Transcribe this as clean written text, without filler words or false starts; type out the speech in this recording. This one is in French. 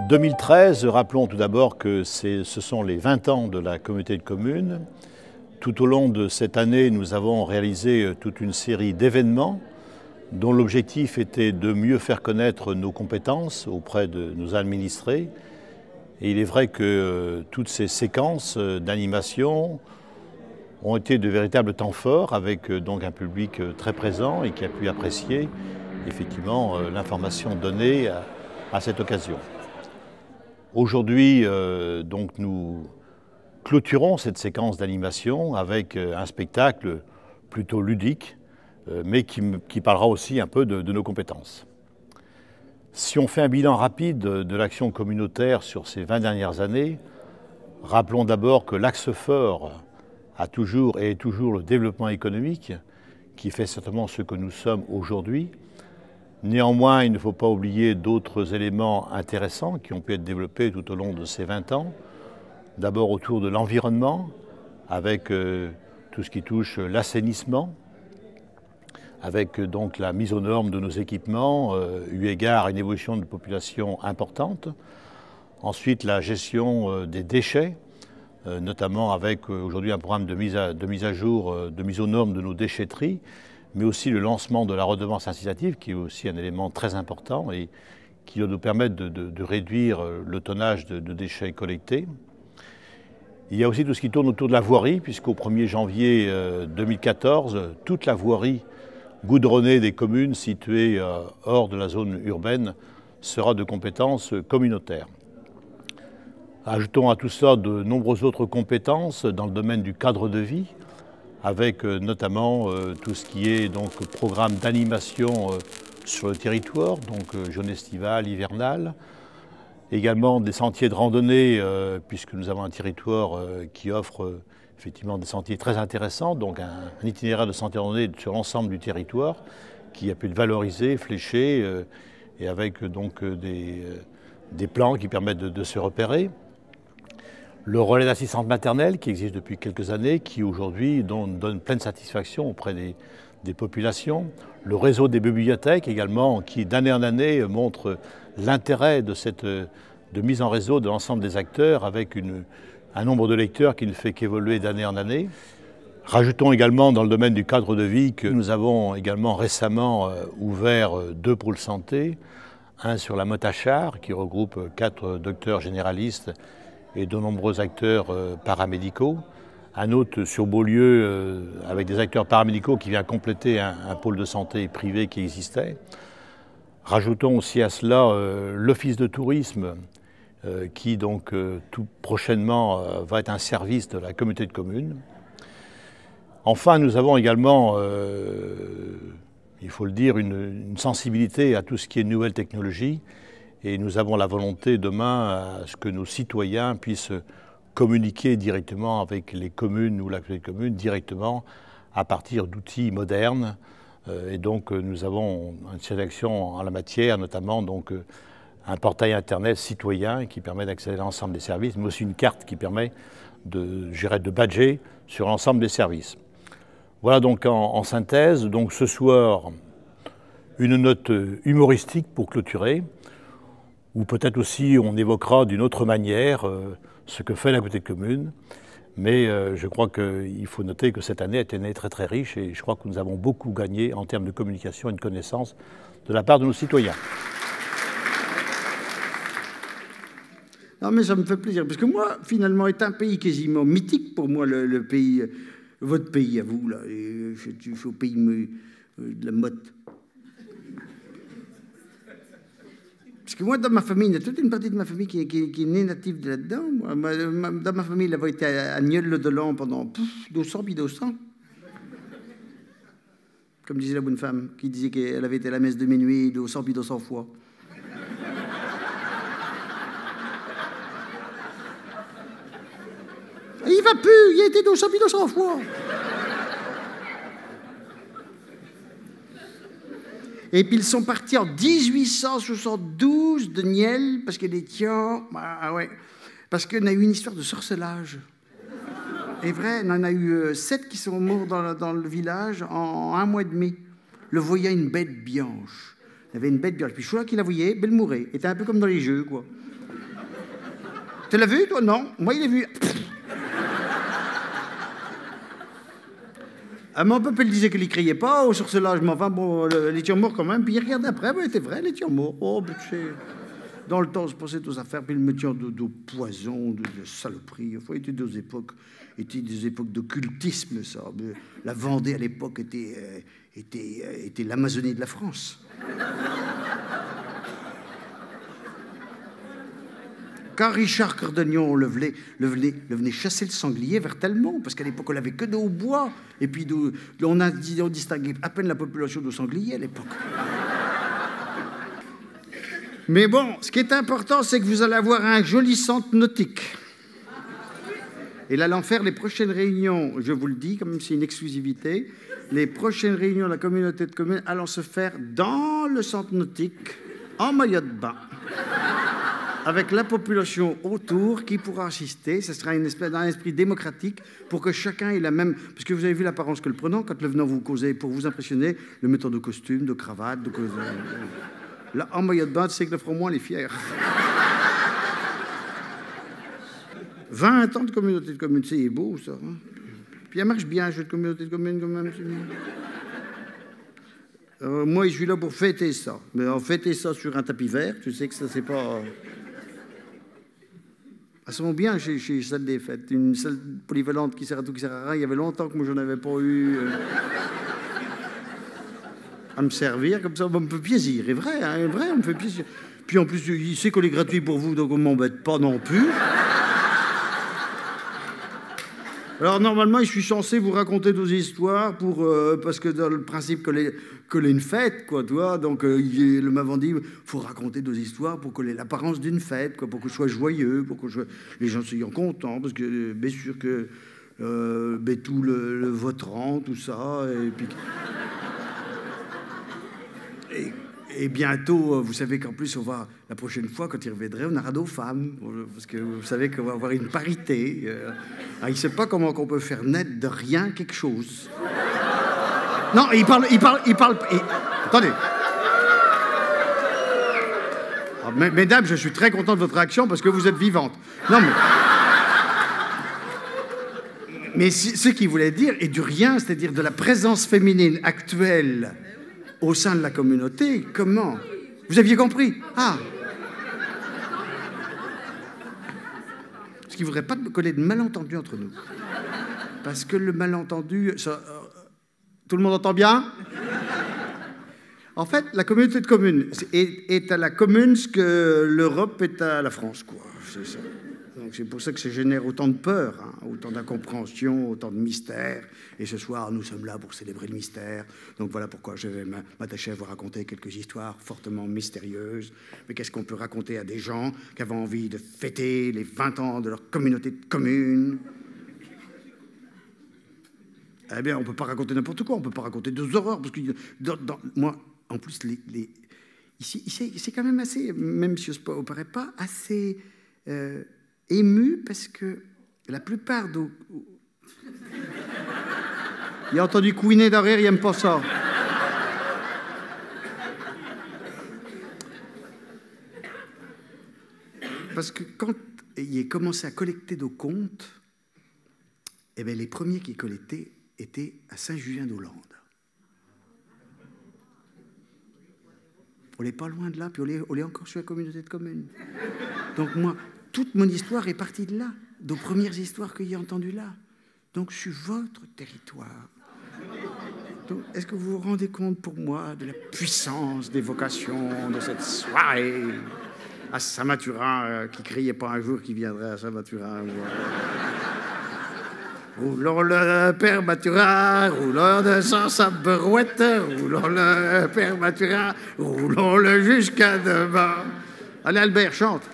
2013, rappelons tout d'abord que ce sont les 20 ans de la communauté de communes. Tout au long de cette année, nous avons réalisé toute une série d'événements dont l'objectif était de mieux faire connaître nos compétences auprès de nos administrés. Et il est vrai que toutes ces séquences d'animation ont été de véritables temps forts avec donc un public très présent et qui a pu apprécier effectivement l'information donnée à cette occasion. Aujourd'hui, donc nous clôturons cette séquence d'animation avec un spectacle plutôt ludique, mais qui parlera aussi un peu de nos compétences. Si on fait un bilan rapide de l'action communautaire sur ces 20 dernières années, rappelons d'abord que l'axe fort a toujours et est toujours le développement économique, qui fait certainement ce que nous sommes aujourd'hui. Néanmoins, il ne faut pas oublier d'autres éléments intéressants qui ont pu être développés tout au long de ces 20 ans. D'abord autour de l'environnement, avec tout ce qui touche l'assainissement, avec donc la mise aux normes de nos équipements, eu égard à une évolution de population importante. Ensuite, la gestion des déchets, notamment avec aujourd'hui un programme de mise à jour, de mise aux normes de nos déchetteries, mais aussi le lancement de la redevance incitative, qui est aussi un élément très important et qui doit nous permettre de réduire le tonnage de déchets collectés. Il y a aussi tout ce qui tourne autour de la voirie, puisqu'au 1er janvier 2014, toute la voirie goudronnée des communes situées hors de la zone urbaine sera de compétence communautaire. Ajoutons à tout ça de nombreuses autres compétences dans le domaine du cadre de vie, avec notamment tout ce qui est donc programme d'animation sur le territoire, donc jaune estival, hivernal. Également des sentiers de randonnée, puisque nous avons un territoire qui offre effectivement des sentiers très intéressants, donc un itinéraire de sentiers de randonnée sur l'ensemble du territoire qui a pu être valorisé, fléché, et avec donc des plans qui permettent de se repérer. Le relais d'assistance maternelle qui existe depuis quelques années, qui aujourd'hui donne pleine satisfaction auprès des populations. Le réseau des bibliothèques également, qui d'année en année montre l'intérêt de mise en réseau de l'ensemble des acteurs avec un nombre de lecteurs qui ne fait qu'évoluer d'année en année. Rajoutons également dans le domaine du cadre de vie que nous avons également récemment ouvert 2 pôles santé, un sur la Motte-à-Char qui regroupe 4 docteurs généralistes et de nombreux acteurs paramédicaux. Un autre sur Beaulieu avec des acteurs paramédicaux qui vient compléter un pôle de santé privé qui existait. Rajoutons aussi à cela l'office de tourisme qui donc tout prochainement va être un service de la communauté de communes. Enfin, nous avons également, il faut le dire, une sensibilité à tout ce qui est nouvelles technologies. Et nous avons la volonté demain à ce que nos citoyens puissent communiquer directement avec les communes ou la communauté de communes directement à partir d'outils modernes. Et donc nous avons une série d'actions en la matière, notamment donc, un portail internet citoyen qui permet d'accéder à l'ensemble des services, mais aussi une carte qui permet de badger sur l'ensemble des services. Voilà donc en synthèse. Donc ce soir, une note humoristique pour clôturer, ou peut-être aussi on évoquera d'une autre manière ce que fait la communauté de communes. Mais je crois qu'il faut noter que cette année a été une année très très riche et je crois que nous avons beaucoup gagné en termes de communication et de connaissance de la part de nos citoyens. Non mais ça me fait plaisir, parce que moi, finalement, est un pays quasiment mythique pour moi, le pays, votre pays à vous, là. Je suis au pays de la Motte. Parce que moi, dans ma famille, il y a toute une partie de ma famille qui est née native de là-dedans. Dans ma famille, il avait été à Nieul-le-Delan pendant 200 puis 200. Comme disait la bonne femme, qui disait qu'elle avait été à la messe de minuit 200 puis 200 fois. Et il va plus, il a été 200 puis 200 fois. Et puis ils sont partis en 1872 de Niel, parce que les tiens, ah ouais, parce qu'on a eu une histoire de sorcelage. Et vrai, on en a eu 7 qui sont morts dans le village en 1 mois et demi. Le voyait une bête blanche. Il y avait une bête blanche. Puis je suis là qui la voyait, elle mourait. C'était un peu comme dans les jeux, quoi. Tu l'as vu, toi? Non. Moi, il l'a vu. Mon papa il disait qu'il ne criait pas au sorcelage, mais enfin, bon, les tiens-morts quand même. Puis il regardait après, ben, c'était vrai, les tiens-morts. Oh, ben, dans le temps, je pensais aux affaires, puis le métier de poison, de saloperie. Enfin, c'était des époques d'occultisme, ça. La Vendée, à l'époque, était l'Amazonie de la France. Quand Richard Cœur d'Oignon le venait chasser le sanglier vers Telmont, parce qu'à l'époque, on n'avait que de hautbois, et puis on distinguait à peine la population de sangliers à l'époque. Mais bon, ce qui est important, c'est que vous allez avoir un joli centre nautique. Et là, faire les prochaines réunions, je vous le dis, comme c'est une exclusivité, les prochaines réunions de la communauté de communes allant se faire dans le centre nautique, en maillot de bain, avec la population autour qui pourra assister. Ce sera un esprit démocratique pour que chacun ait la même... Parce que vous avez vu l'apparence que le prenant, quand le venant vous causait pour vous impressionner, le mettant de costume, de cravate, de... Là, en maillot de bain, tu sais que le feront moins les fiers. 20 ans de communauté de communes, c'est beau, ça. Hein? Puis elle marche bien, un jeu de communauté de communes, quand même. Moi, je suis là pour fêter ça. Mais en fêter ça sur un tapis vert, tu sais que ça, c'est pas... Elles sont bien chez Salle des Fêtes. Une salle polyvalente qui sert à tout, qui sert à rien. Il y avait longtemps que moi, j'en avais pas eu... à me servir, comme ça, on me fait plaisir. Et vrai, hein, vrai, on me fait plaisir. Puis en plus, il sait qu'on est gratuit pour vous, donc on ne m'embête pas non plus. Alors normalement, je suis censé vous raconter des histoires parce que dans le principe que l'est une fête, quoi, tu vois. Donc le m'avant dit, faut raconter des histoires pour que l'apparence d'une fête, quoi, pour que ce soit joyeux, pour que les gens soient contents, parce que bien sûr que tout le voteront, tout ça, et puis. Et bientôt, vous savez qu'en plus, la prochaine fois, quand il reviendrait, on aura nos femmes. Parce que vous savez qu'on va avoir une parité. Il ne sait pas comment on peut faire naître de rien quelque chose. Non, il parle. Attendez. Alors, mesdames, je suis très content de votre réaction parce que vous êtes vivantes. Non, mais ce qu'il voulait dire est du rien, c'est-à-dire de la présence féminine actuelle au sein de la communauté. Comment? Vous aviez compris? Ah! Parce qu'il ne voudrait pas qu'on ait de malentendus entre nous. Parce que le malentendu... tout le monde entend bien? En fait, la communauté de communes est à la commune ce que l'Europe est à la France, quoi. C'est ça. Donc c'est pour ça que ça génère autant de peur, hein, autant d'incompréhension, autant de mystère. Et ce soir, nous sommes là pour célébrer le mystère. Donc voilà pourquoi je vais m'attacher à vous raconter quelques histoires fortement mystérieuses. Mais qu'est-ce qu'on peut raconter à des gens qui avaient envie de fêter les 20 ans de leur communauté de communes? Eh bien, on ne peut pas raconter n'importe quoi. On ne peut pas raconter des horreurs. Parce que moi, en plus, ici, c'est quand même assez, même si ça ne paraît pas, assez... ému parce que la plupart de... Il a entendu couiner derrière, il n'aime pas ça. Parce que quand il a commencé à collecter nos comptes, eh bien, les premiers qui collectaient étaient à Saint-Julien-d'Hollande. On n'est pas loin de là, puis on est encore sur la communauté de communes. Donc moi... Toute mon histoire est partie de là, des premières histoires que j'ai entendues là. Donc, je suis votre territoire. Est-ce que vous vous rendez compte pour moi de la puissance d'évocation de cette soirée à Saint-Mathurin, qui ne criait pas un jour qu'il viendrait à Saint-Mathurin? Roulons le Père Mathurin, roulons de sa brouette, roulons le Père Mathurin, roulons-le jusqu'à demain. Allez, Albert, chante.